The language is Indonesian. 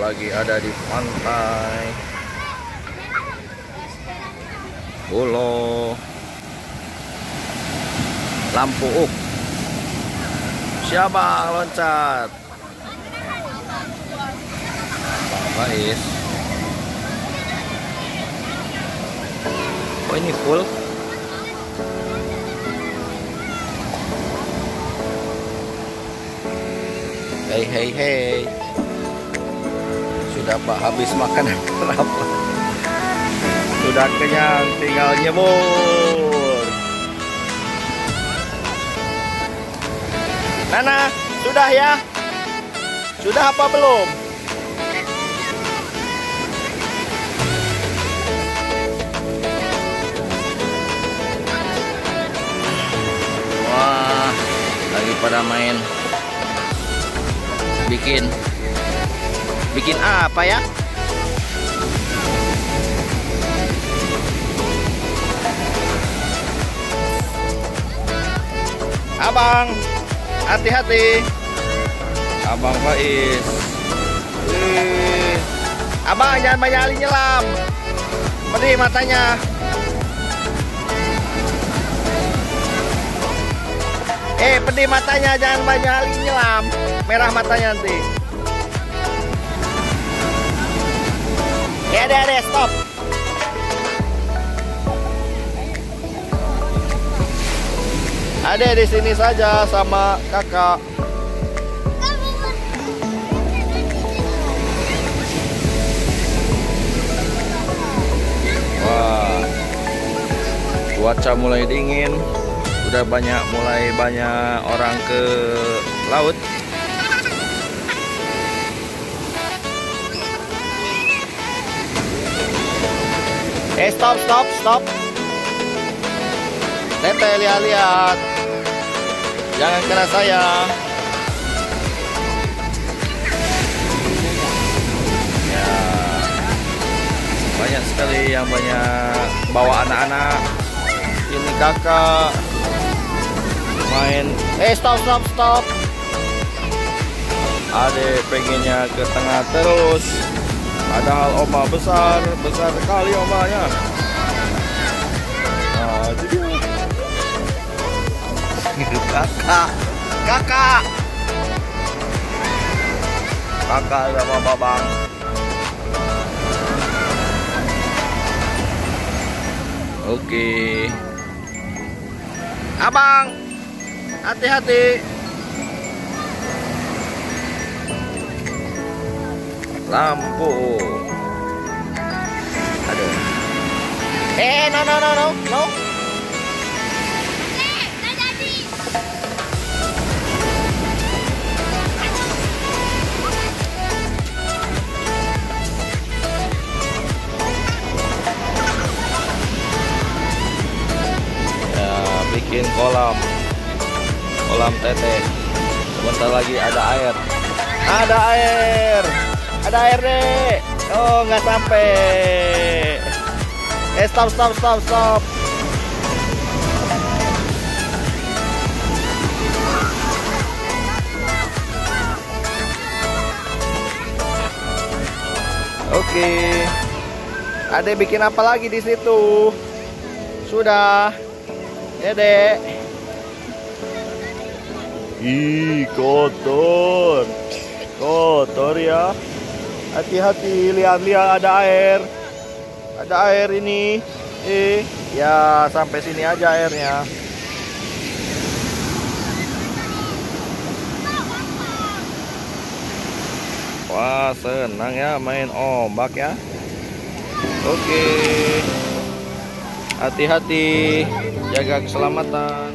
lagi ada di pantai Pulau Lampuuk. Siapa loncat? Bang Faiz. Oh ini full. Hei hei hei. Sudah Pak habis makan apa? Sudah kenyang, tinggal nyebur. Nana, sudah ya? Sudah apa belum? Wah, lagi pada main. Bikin apa ya? Abang, hati-hati. Abang Faiz. Abang jangan banyak kali nyelam. Pedih matanya. Pedih matanya, jangan banyak kali nyelam. Merah matanya nanti. Ade, stop. Ade di sini saja sama kakak. Wah, cuaca mulai dingin. Udah mulai banyak orang ke laut. Stop. Teteh, lihat. Jangan kena saya. Ya, banyak sekali yang bawa anak-anak. Ini kakak main. Stop. Adek pengennya ke tengah terus. Padahal ombak besar sekali ombaknya. Nah, jadi kakak sama babang. Oke. Abang, hati-hati. Lampu. Aduh. No. Ya, bikin kolam teteh. Sebentar lagi ada air. Ada air deh. Oh, nggak sampai. Stop. Oke. Adek bikin apa lagi di situ? Sudah. Dedek. Ih, kotor ya. Hati-hati, lihat ada air. Ada air ini. Ya sampai sini aja airnya. Wah, senang ya main ombak ya. Oke. Hati-hati, jaga keselamatan.